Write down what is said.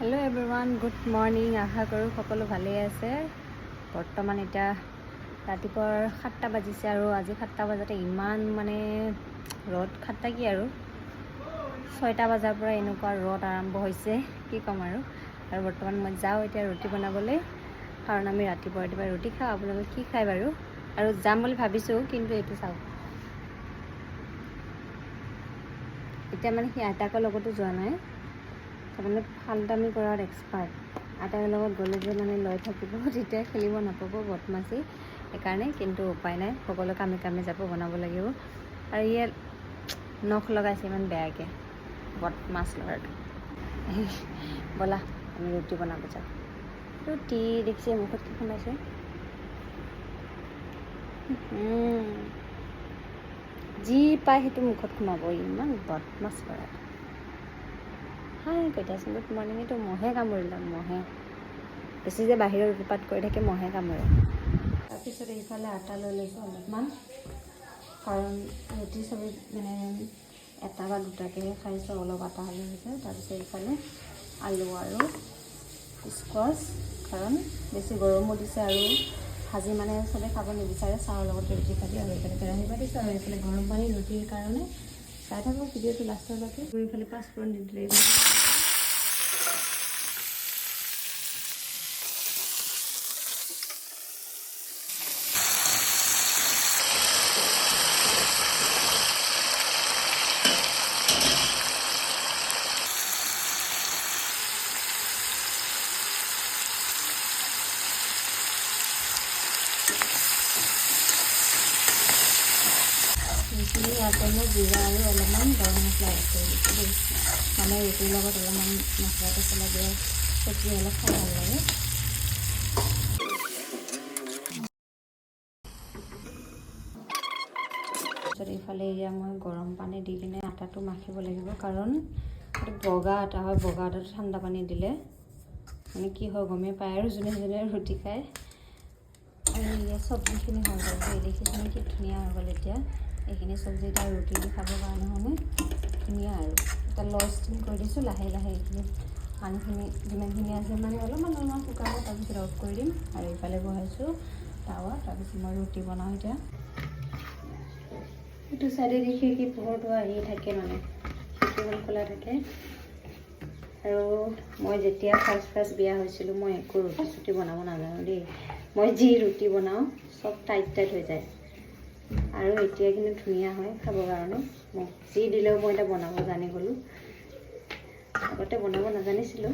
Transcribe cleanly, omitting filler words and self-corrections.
Hello everyone good morning आशा करूँ सकलो भाले आछे। बर्तमान इतना रातिपुৱাৰ 7টা बाजिছে और आज 7টা बजाते इमान माने रद 7টা कि और 6টা बजार पर एनेकुवा रद आरम्भ होइसे कि कम और बर्तमान मैं जाऊँ इतना रुटी बनाबले कारण आम रातिपुৱা रातिपुৱা रुटी खाওঁ। आपलोके कि खाय बारू और जाम बुली भाबिছোঁ किन्तु एटु चाওক इतना माने सी आइताকৰ লগতো যোৱা নাই তাৰমানে ফাল্টামি কৰাৰ এক্সপাৰ্ট। আটাৰ লগত গ'লে যে মানে লৈ থাকিব তেতিয়া খেলিব নাপাব বদমাছি সেইকাৰণে কিন্তু উপায় নাই সকলো কামে কামে যাব বনাব লাগিব। আৰু ইয়ে নখ লগাইছে ইমান বেয়াকৈ বদমাছ ল'ৰাটো। ব'লা আমি ৰুটি বনাব যাওঁ। ৰুটি দেখিছে মুখত কি সোমাইছে যি পায় সেইটো মুখত সোমাব ইমান বদমাছ ল'ৰা। हाय कैटासन गुड मर्निंग। तो महे कामुरिला महे बेसि जे बाहिर उत्पात कर थाके महे कामुरे। तारपिছত এইফালে आटा লৈ লৈছোঁ অলপমান कारण रुटी सबै মানে এটা বা দুটাকৈ খাইছোঁ অলপ আটা হ'লে হৈছে। তাৰপিছত এইফালে আলু আৰু স্কোৱাচ কাৰণ বেছি গৰমো দিছে আৰু ভাজি মানে চবে খাব নিবিচাৰে চাহৰ লগত ৰুটি খাবি আৰু এইফালে কেৰাহী পাতিছোঁ আৰু এইফালে গৰম পানী ৰুটিৰ কাৰণে চাই থাকক ভিডিঅ'টো লাষ্টলৈকে। এইফালে পাঁচফোৰণ দি দিলে ইয়াতে মই জিৰা আৰু অলপমান গৰম মছলা এড কৰি দিছোঁ দেই। মানে ৰুটিৰ লগত অলপমান মছলা টছলা দিয়ে চব্জি অলপ খাই ভাল লাগে। তাৰপিছত এইফালে এয়া মই গৰম পানী দি কিনে আটাটো মাখিব লাগিব কাৰণ এইটো বগা আটা হয়। বগা আটাটো ঠাণ্ডা পানী দিলে মানে কি হয় গমেই পায় আৰু যোনে যোনে ৰুটি খায়। আৰু এয়া চব্জিখিনি হৈ গ'ল এই দেখিছেনে কি ধুনীয়া হৈ গ'ল। এতিয়া এইখিনি চব্জি এটা ৰুটি দি খাবৰ কাৰণে মানে ধুনীয়া আৰু এটা ল' ষ্টিম কৰি দিছোঁ। লাহে লাহে এইখিনি পানীখিনি যিমানখিনি আছে মানে অলপমান শুকাব তাৰপিছত অফ কৰি দিম। আৰু এইফালে বহাইছোঁ টাৱা। তাৰপিছত মই ৰুটি বনাওঁ এতিয়া। এইটো চাইডে দেখি কি পোহৰটো আহি থাকে মানে খিৰিকীখন খোলা থাকে। আৰু মই যেতিয়া ফাৰ্ষ্ট বিয়া হৈছিলোঁ মই একো ৰুটি চুটি বনাব নাজানো দেই। মই যি ৰুটি বনাওঁ চব টাইট টাইট হৈ যায় আৰু এতিয়া কিন্তু ধুনীয়া হয় খাবৰ কাৰণে। মোক যি দিলেও মই এতিয়া বনাব জানি গ'লোঁ। আগতে বনাব নাজানিছিলোঁ।